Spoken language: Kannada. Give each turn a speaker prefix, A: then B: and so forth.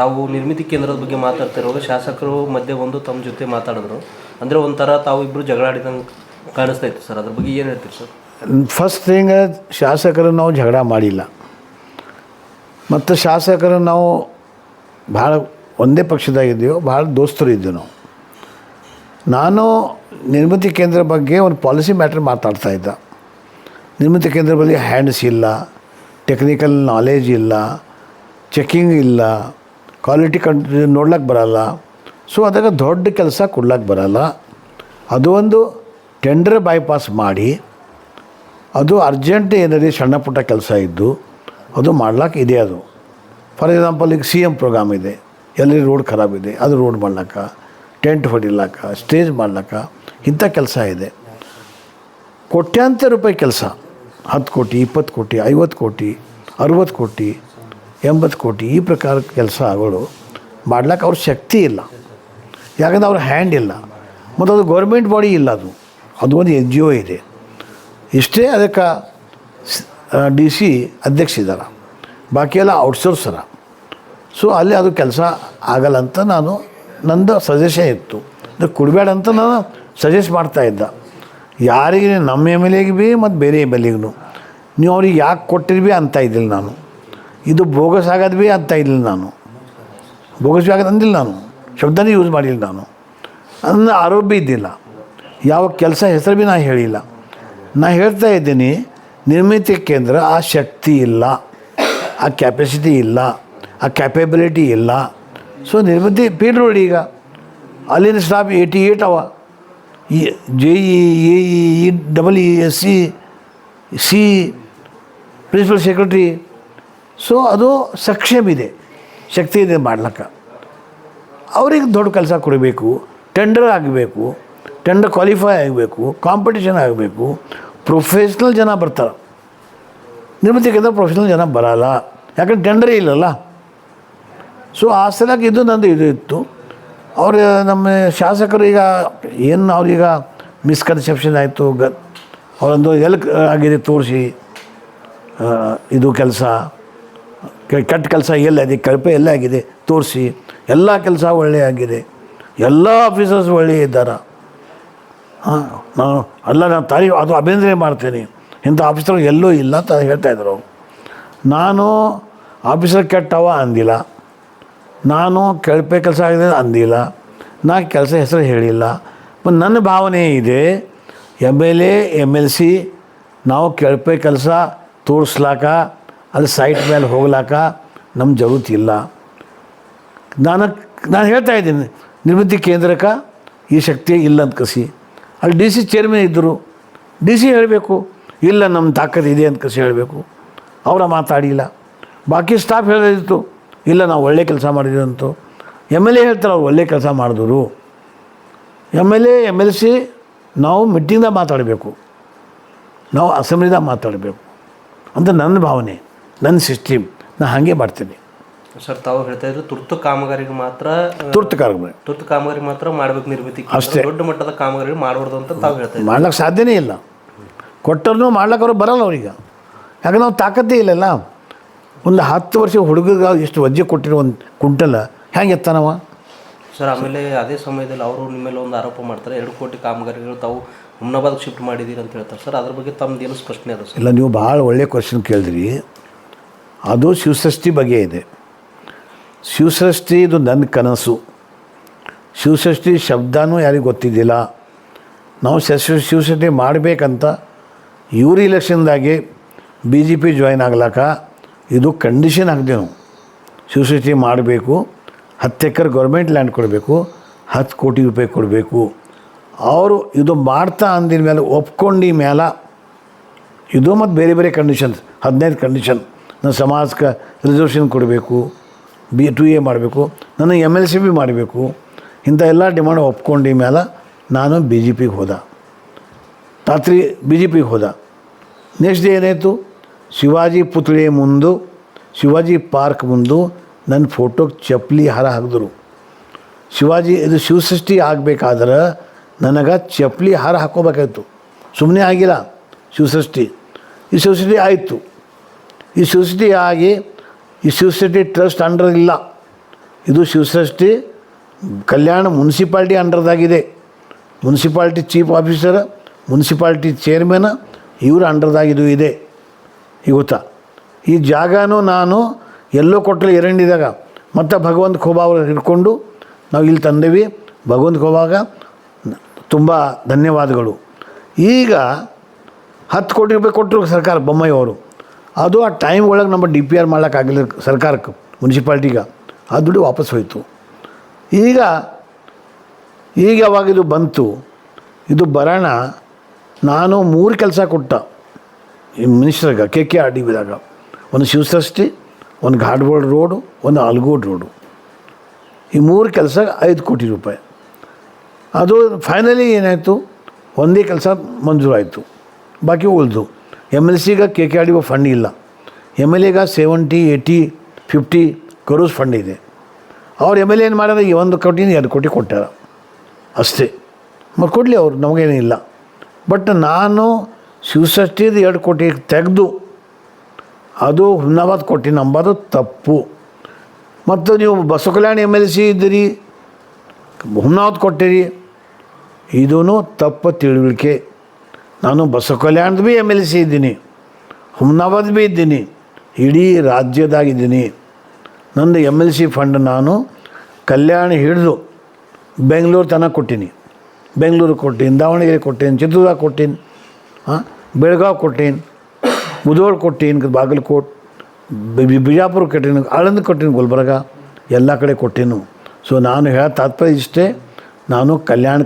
A: ತಾವು ನಿರ್ಮಿತಿ ಕೇಂದ್ರದ ಬಗ್ಗೆ ಮಾತಾಡ್ತಿರುವಾಗ ಶಾಸಕರು ಮಧ್ಯೆ ಬಂದು ತಮ್ಮ ಜೊತೆ ಮಾತಾಡಿದ್ರು. ಅಂದರೆ ಒಂಥರ ತಾವು ಇಬ್ಬರು ಜಗಳಾಡಿದಂಗೆ ಕಾಣಿಸ್ತಾ ಇತ್ತು ಸರ್. ಅದ್ರ ಬಗ್ಗೆ ಏನು ಹೇಳ್ತೀರಿ ಸರ್?
B: ಫಸ್ಟ್ ಥಿಂಗ್, ಶಾಸಕರು ನಾವು ಜಗಳ ಮಾಡಿಲ್ಲ. ಮತ್ತು ಶಾಸಕರು ನಾವು ಭಾಳ ಒಂದೇ ಪಕ್ಷದಾಗಿದ್ದೀವೋ, ಭಾಳ ದೋಸ್ತರು ಇದ್ದೀವಿ ನಾವು. ನಾನು ನಿರ್ಮಿತಿ ಕೇಂದ್ರ ಬಗ್ಗೆ ಒಂದು ಪಾಲಿಸಿ ಮ್ಯಾಟ್ರ್ ಮಾತಾಡ್ತಾ ಇದ್ದ. ನಿರ್ಮಿತಿ ಕೇಂದ್ರ ಬಗ್ಗೆ ಹ್ಯಾಂಡ್ಸ್ ಇಲ್ಲ, ಟೆಕ್ನಿಕಲ್ ನಾಲೇಜ್ ಇಲ್ಲ, ಚೆಕಿಂಗ್ ಇಲ್ಲ, ಕ್ವಾಲಿಟಿ ನೋಡ್ಲಿಕ್ಕೆ ಬರಲ್ಲ. ಸೊ ಅದಾಗ ದೊಡ್ಡ ಕೆಲಸ ಕೊಡ್ಲಿಕ್ಕೆ ಬರಲ್ಲ. ಅದು ಒಂದು ಟೆಂಡರ್ ಬೈಪಾಸ್ ಮಾಡಿ ಅದು ಅರ್ಜೆಂಟ್ ಏನಾದ್ರು ಸಣ್ಣ ಪುಟ್ಟ ಕೆಲಸ ಇದ್ದು ಅದು ಮಾಡ್ಲಿಕ್ಕೆ ಇದೆ. ಅದು ಫಾರ್ ಎಕ್ಸಾಂಪಲ್ ಈಗ CM ಪ್ರೋಗ್ರಾಮ್ ಇದೆ, ಎಲ್ಲಿ ರೋಡ್ ಖರಾಬಿದೆ ಅದು ರೋಡ್ ಮಾಡ್ಲಿಕ್ಕೆ, ಟೆಂಟ್ ಹೊಡಿಲಿಕ್ಕೆ, ಸ್ಟೇಜ್ ಮಾಡ್ಲಿಕ್ಕೆ, ಇಂಥ ಕೆಲಸ ಇದೆ. ಕೋಟ್ಯಾಂತರ ರೂಪಾಯಿ ಕೆಲಸ, 10 ಕೋಟಿ, 20 ಕೋಟಿ, 50 ಕೋಟಿ, 60 ಕೋಟಿ, 80 ಕೋಟಿ ಈ ಪ್ರಕಾರ ಕೆಲಸಗಳು ಮಾಡ್ಲಿಕ್ಕೆ ಅವ್ರ ಶಕ್ತಿ ಇಲ್ಲ. ಯಾಕಂದ್ರೆ ಅವ್ರ ಹ್ಯಾಂಡ್ ಇಲ್ಲ. ಮತ್ತು ಅದು ಗೌರ್ಮೆಂಟ್ ಬಾಡಿ ಇಲ್ಲ, ಅದು ಒಂದು NGO ಇದೆ. ಇಷ್ಟೇ ಅದಕ್ಕೆ DC ಅಧ್ಯಕ್ಷ ಇದ್ದಾರೆ, ಬಾಕಿ ಎಲ್ಲ ಔಟ್ಸೋರ್ಸರ. ಸೊ ಅಲ್ಲಿ ಅದು ಕೆಲಸ ಆಗಲ್ಲ ಅಂತ ನಂದು ಸಜೆಷನ್ ಇತ್ತು. ಅದು ಕೊಡಬೇಡ ಅಂತ ನಾನು ಸಜೆಸ್ಟ್ ಮಾಡ್ತಾಯಿದ್ದ. ಯಾರಿಗೆ ನಮ್ಮ MLAಗೆ ಭೀ ಮತ್ತು ಬೇರೆ MLAಗೂ ನೀವು ಅವ್ರಿಗೆ ಯಾಕೆ ಕೊಟ್ಟಿರ್ಬಿ ಅಂತ ಇದ್ದಿಲ್ಲ ನಾನು. ಇದು ಬೋಗಸ್ ಆಗೋದು ಭೀ ಅಂತ ಇದ್ದಿಲ್ಲ ನಾನು. ಬೋಗಸ್ ಆಗೋದು ಅಂದಿಲ್ಲ ನಾನು, ಶಬ್ದನೇ ಯೂಸ್ ಮಾಡಿಲ್ಲ ನಾನು. ನನ್ನ ಆರೋಪ ಭೀ ಇದ್ದಿಲ್ಲ, ಯಾವ ಕೆಲಸ ಹೆಸರು ಭೀ ನಾನು ಹೇಳಿಲ್ಲ. ನಾನು ಹೇಳ್ತಾ ಇದ್ದೀನಿ, ನಿರ್ಮಿತಿ ಕೇಂದ್ರ ಆ ಶಕ್ತಿ ಇಲ್ಲ, ಆ ಕ್ಯಾಪಸಿಟಿ ಇಲ್ಲ, ಆ ಕ್ಯಾಪಬಿಲಿಟಿ ಇಲ್ಲ. ಸೊ ನಿರ್ಮಿತಿ ಪೀಡ್ ನೋಡಿ, ಈಗ ಅಲ್ಲಿನ ಸ್ಟಾಫ್ 88 ಅವ. JE, AE, EE, SC principal secretary. So ಅದು ಸಕ್ಷಮ ಇದೆ, ಶಕ್ತಿ ಇದೆ ಮಾಡ್ಲಿಕ್ಕೆ. ಅವ್ರಿಗೆ ದೊಡ್ಡ ಕೆಲಸ ಕೊಡಬೇಕು, ಟೆಂಡರ್ ಆಗಬೇಕು, ಟೆಂಡರ್ ಕ್ವಾಲಿಫೈ ಆಗಬೇಕು, ಕಾಂಪಿಟೇಷನ್ ಆಗಬೇಕು, ಪ್ರೊಫೆಷ್ನಲ್ ಜನ ಬರ್ತಾರೆ. ನಿರ್ಮಿತಿ ಕೇಂದ್ರ ಪ್ರೊಫೆಷ್ನಲ್ ಜನ ಬರಲ್ಲ, ಯಾಕಂದ್ರೆ ಟೆಂಡರೇ ಇಲ್ಲಲ್ಲ. ಸೊ ಆ ಸಲಕ್ಕೆ ಇದು ನಂದು ಇದು ಇತ್ತು. ಅವ್ರು ನಮ್ಮ ಶಾಸಕರು ಈಗ ಏನು ಅವ್ರೀಗ ಮಿಸ್ಕನ್ಸೆಪ್ಷನ್ ಆಯಿತು, ಅವರೊಂದು ಎಲ್ಲಿ ಆಗಿದೆ ತೋರಿಸಿ, ಇದು ಕೆಲಸ ಕೆಟ್ಟ ಕೆಲಸ ಎಲ್ಲಾಗಿದೆ, ಕಳಪೆ ಎಲ್ಲ ಆಗಿದೆ ತೋರಿಸಿ. ಎಲ್ಲ ಕೆಲಸ ಒಳ್ಳೆಯ ಆಗಿದೆ, ಎಲ್ಲ ಆಫೀಸರ್ಸ್ ಒಳ್ಳೆಯ ಇದ್ದಾರೆ. ನಾನು ತಾರೀಫ್ ಅದು ಅಭಿನಂದನೆ ಮಾಡ್ತೇನೆ. ಇಂಥ ಆಫೀಸರ್ ಎಲ್ಲೂ ಇಲ್ಲ ಅಂತ ಹೇಳ್ತಾಯಿದ್ರು. ನಾನು ಆಫೀಸರ್ ಕೆಟ್ಟವ ಅಂದಿಲ್ಲ, ನಾನು ಕಳಪೆ ಕೆಲಸ ಆಗಿದೆ ಅಂದಿಲ್ಲ, ನಾ ಕೆಲಸ ಹೆಸರು ಹೇಳಿಲ್ಲ. ಮತ್ತು ನನ್ನ ಭಾವನೆ ಇದೆ, MLA MLC ನಾವು ಕಳಪೆ ಕೆಲಸ ತೋರಿಸ್ಲಾಕ, ಅಲ್ಲಿ ಸೈಟ್ ಮೇಲೆ ಹೋಗ್ಲಾಕ ನಮ್ಮ ಜರುರತ್ತಿಲ್ಲ. ನಾನು ಹೇಳ್ತಾ ಇದ್ದೀನಿ, ನಿರ್ಮಿತಿ ಕೇಂದ್ರಕ್ಕೆ ಈ ಶಕ್ತಿ ಇಲ್ಲ ಅಂತ ಕಸಿ. ಅಲ್ಲಿ DC ಚೇರ್ಮನ್ ಇದ್ದರು, DC ಹೇಳಬೇಕು, ಇಲ್ಲ ನಮ್ಮ ತಾಕತ್ತು ಇದೆ ಅಂತ ಕಸಿ ಹೇಳಬೇಕು. ಅವರ ಮಾತಾಡಿಲ್ಲ. ಬಾಕಿ ಸ್ಟಾಫ್ ಹೇಳೋದಿತ್ತು, ಇಲ್ಲ ನಾವು ಒಳ್ಳೆ ಕೆಲಸ ಮಾಡಿದ್ವಿ ಅಂತು. MLA ಹೇಳ್ತಾರೆ ಅವ್ರು ಒಳ್ಳೆ ಕೆಲಸ ಮಾಡಿದ್ರು. MLA MLC ನಾವು ಮೀಟಿಂಗ್ದಾಗ ಮಾತಾಡಬೇಕು, ನಾವು ಅಸೆಂಬ್ಲಿದಾಗ ಮಾತಾಡಬೇಕು ಅಂತ ನನ್ನ ಭಾವನೆ, ನನ್ನ ಸಿಸ್ಟಮ್. ನಾನು ಹಾಗೆ ಮಾಡ್ತೀನಿ
A: ಸರ್. ತಾವು ಹೇಳ್ತಾ ಇದ್ರು ತುರ್ತು ಕಾಮಗಾರಿಗೆ ಮಾತ್ರ ಮಾಡಬೇಕು ನಿರ್ಮಿತಿ, ಅಷ್ಟೇ. ದೊಡ್ಡ ಮಟ್ಟದ ಕಾಮಗಾರಿ ಮಾಡಬಾರ್ದು ಅಂತ ತಾವು ಹೇಳ್ತಾ ಇದ್ದೀವಿ.
B: ಮಾಡ್ಲಿಕ್ಕೆ ಸಾಧ್ಯನೇ ಇಲ್ಲ. ಕೊಟ್ಟರು ಮಾಡ್ಲಿಕ್ಕೆ ಅವ್ರು ಬರಲ್ಲ ಅವ್ರಿಗೆ, ಯಾಕಂದ್ರೆ ನಾವು ತಾಕತ್ತೇ ಇಲ್ಲಲ್ಲ. ಒಂದು 10 ವರ್ಷ ಹುಡುಗರಿಗೆ ಎಷ್ಟು ವಜ್ಜೆ ಕೊಟ್ಟಿರೋ ಒಂದು ಕುಂಟಲ ಹೆಂಗೆ ಎತ್ತಾನವ
A: ಸರ್? ಆಮೇಲೆ ಅದೇ ಸಮಯದಲ್ಲಿ ಅವರು ನಿಮ್ಮ ಮೇಲೆ ಒಂದು ಆರೋಪ ಮಾಡ್ತಾರೆ, 2 ಕೋಟಿ ಕಾಮಗಾರಿಗಳು ತಾವು ಹುಮ್ನಾಬಾದ್ಗೆ ಶಿಫ್ಟ್ ಮಾಡಿದ್ದೀರಿ ಅಂತ ಹೇಳ್ತಾರೆ ಸರ್. ಅದ್ರ ಬಗ್ಗೆ ತಮ್ಮದೇನು ಸ್ಪಷ್ಟನೆ ಅದ ಸರ್?
B: ಇಲ್ಲ, ನೀವು ಭಾಳ ಒಳ್ಳೆಯ ಕ್ವಶನ್ ಕೇಳಿದ್ರಿ. ಅದು ಶಿವಸೃಷ್ಟಿ ಬಗ್ಗೆ ಇದೆ. ಶಿವಸೃಷ್ಟಿ ಇದು ನನ್ನ ಕನಸು. ಶಿವಸೃಷ್ಟಿ ಶಬ್ದನೂ ಯಾರಿಗೂ ಗೊತ್ತಿದ್ದಿಲ್ಲ. ನಾವು ಶಿವಸೃಷ್ಟಿ ಮಾಡಬೇಕಂತ ಇವ್ರ ಇಲೆಕ್ಷನ್ದಾಗೆ BJP ಜಾಯ್ನ್ ಆಗ್ಲಾಕ ಇದು ಕಂಡೀಷನ್ ಹಾಕ್ದೆ. ನಾವು ಶಿವಸೃಷ್ಟಿ ಮಾಡಬೇಕು, 10 ಎಕರೆ ಗೌರ್ಮೆಂಟ್ ಲ್ಯಾಂಡ್ ಕೊಡಬೇಕು, 10 ಕೋಟಿ ರೂಪಾಯಿ ಕೊಡಬೇಕು. ಅವರು ಇದು ಮಾಡ್ತಾ ಅಂದಿನ ಮೇಲೆ ಒಪ್ಕೊಂಡು ಮೇಲೆ ಇದು ಮತ್ತು ಬೇರೆ ಬೇರೆ ಕಂಡೀಷನ್ಸ್, 15 ಕಂಡೀಷನ್. ನನ್ನ ಸಮಾಜಕ್ಕೆ ರಿಸರ್ವೇಷನ್ ಕೊಡಬೇಕು, B2A ಮಾಡಬೇಕು, ನನ್ನ MLC ಬಿ ಮಾಡಬೇಕು. ಇಂಥ ಎಲ್ಲ ಡಿಮಾಂಡ್ ಒಪ್ಕೊಂಡು ಮೇಲೆ ನಾನು BJPಗೆ ಹೋದ. ರಾತ್ರಿ BJPಗೆ ಹೋದ. ನೆಕ್ಸ್ಟ್ ಡೇ ಏನಾಯಿತು, ಶಿವಾಜಿ ಪುತ್ಳಿ ಮುಂದೆ, ಶಿವಾಜಿ ಪಾರ್ಕ್ ಮುಂದೆ ನನ್ನ ಫೋಟೋಗೆ ಚಪ್ಪಲಿ ಹಾರ ಹಾಕಿದ್ರು. ಶಿವಾಜಿ ಇದು ಶಿವಸೃಷ್ಟಿ ಆಗಬೇಕಾದ್ರೆ ನನಗೆ ಚಪ್ಪಲಿ ಹಾರ ಹಾಕ್ಕೋಬೇಕಾಯ್ತು, ಸುಮ್ಮನೆ ಆಗಿಲ್ಲ ಶಿವಸೃಷ್ಟಿ. ಈ ಶಿವಸೃಷ್ಟಿ ಆಯಿತು. ಈ ಶಿವಸೃಷ್ಟಿ ಆಗಿ ಈ ಶಿವಸೃಷ್ಟಿ ಟ್ರಸ್ಟ್ ಅಂಡರ್ ಇಲ್ಲ, ಇದು ಶಿವಸೃಷ್ಟಿ ಕಲ್ಯಾಣ ಮುನ್ಸಿಪಾಲ್ಟಿ ಅಂಡರ್ದಾಗಿದೆ. Municipality chief officer, municipality chairman ಇವ್ರ ಅಂಡರ್ದಾಗಿದು ಇದೆ. ಈಗ ಗೊತ್ತಾ, ಈ ಜಾಗನೂ ನಾನು ಎಲ್ಲೋ ಕೊಟ್ಟರೆ ಎರಡಿದಾಗ ಮತ್ತು ಭಗವಂತ ಖೋಬಾ ಅವ್ರು ಹಿಡ್ಕೊಂಡು ನಾವು ಇಲ್ಲಿ ತಂದೇವಿ. ಭಗವಂತ ಖೋಬಾಗ ತುಂಬ ಧನ್ಯವಾದಗಳು. ಈಗ 10 ಕೋಟಿ ರೂಪಾಯಿ ಕೊಟ್ಟರು ಸರ್ಕಾರ, ಬೊಮ್ಮಾಯಿ ಅವರು. ಅದು ಆ ಟೈಮ್ ಒಳಗೆ ನಮ್ಮ DPR ಮಾಡೋಕ್ಕಾಗಲಿಲ್ಲ ಸರ್ಕಾರಕ್ಕೆ, ಮುನ್ಸಿಪಾಲ್ಟಿಗೆ. ಆ ದುಡ್ಡು ವಾಪಸ್ ಹೋಯಿತು. ಈಗ ಯಾವಾಗ ಇದು ಬಂತು, ಇದು ಬರೋಣ, ನಾನು 3 ಕೆಲಸ ಕೊಟ್ಟ ಈ ಮಿನಿಸ್ಟ್ರಿಗೆ KKRDBದಾಗ. ಒಂದು ಶಿವಸೃಷ್ಟಿ, ಒಂದು ಘಾಟ್ಬೋಳ್ ರೋಡು, ಒಂದು ಆಲ್ಗೋಡ್ ರೋಡು. ಈ 3 ಕೆಲಸ 5 ಕೋಟಿ ರೂಪಾಯಿ. ಅದು ಫೈನಲಿ ಏನಾಯಿತು, ಒಂದೇ ಕೆಲಸ ಮಂಜೂರಾಯಿತು, ಬಾಕಿ ಉಳಿದು. MLCಗೆ KKRDB ಫಂಡ್ ಇಲ್ಲ. MLAಗೆ 70, 80, 50 crores ಫಂಡ್ ಇದೆ. ಅವ್ರು MLA ಏನು ಮಾಡ್ಯಾರ, 1 ಕೋಟಿ 2 ಕೋಟಿ ಕೊಟ್ಟಾರ ಅಷ್ಟೇ. ಮತ್ತು ಕೊಡಲಿ ಅವ್ರು, ನಮಗೇನಿಲ್ಲ. ಬಟ್ ನಾನು ಶಿವಸೃಷ್ಟಿದು 2 ಕೋಟಿ ತೆಗೆದು ಅದು ಹುಮ್ನಾಬಾದ್ ಕೊಟ್ಟಿನಿ ನಂಬೋದು ತಪ್ಪು. ಮತ್ತು ನೀವು ಬಸವ ಕಲ್ಯಾಣ MLC ಇದ್ದೀರಿ, ಹುಮ್ನಾಬಾದ್ ಕೊಟ್ಟಿರಿ, ಇದೂ ತಪ್ಪು ತಿಳುವಳಿಕೆ. ನಾನು ಬಸವ ಕಲ್ಯಾಣದ ಭೀ MLC ಇದ್ದೀನಿ, ಹುಮ್ನಾಬಾದ್ ಭೀ ಇದ್ದೀನಿ, ಇಡೀ ರಾಜ್ಯದಾಗಿದ್ದೀನಿ. ನಂದು MLC ಫಂಡ್ ನಾನು ಕಲ್ಯಾಣ ಹಿಡಿದು ಬೆಂಗಳೂರು ತನಕ ಕೊಟ್ಟೀನಿ. ಬೆಂಗಳೂರು ಕೊಟ್ಟೀನಿ, ದಾವಣಗೆರೆ ಕೊಟ್ಟೀನಿ, ಚಿತ್ರದುರ್ಗ ಕೊಟ್ಟೀನಿ, ಬೆಳಗಾವಿ ಕೊಟ್ಟೀನಿ, ಮುಧೋಳ ಕೊಟ್ಟೀನಿ, ಬಾಗಲಕೋಟೆ, ಬಿಜಾಪುರ ಕೊಟ್ಟೀನಿ, ಆಳಂದ ಕೊಟ್ಟೀನಿ, ಗುಲ್ಬರ್ಗ, ಎಲ್ಲ ಕಡೆ ಕೊಟ್ಟೀನಿ. ಸೊ ನಾನು ಹೇಳೋ ತಾತ್ಪರ್ಯ ಇಷ್ಟೇ, ನಾನು ಕಲ್ಯಾಣ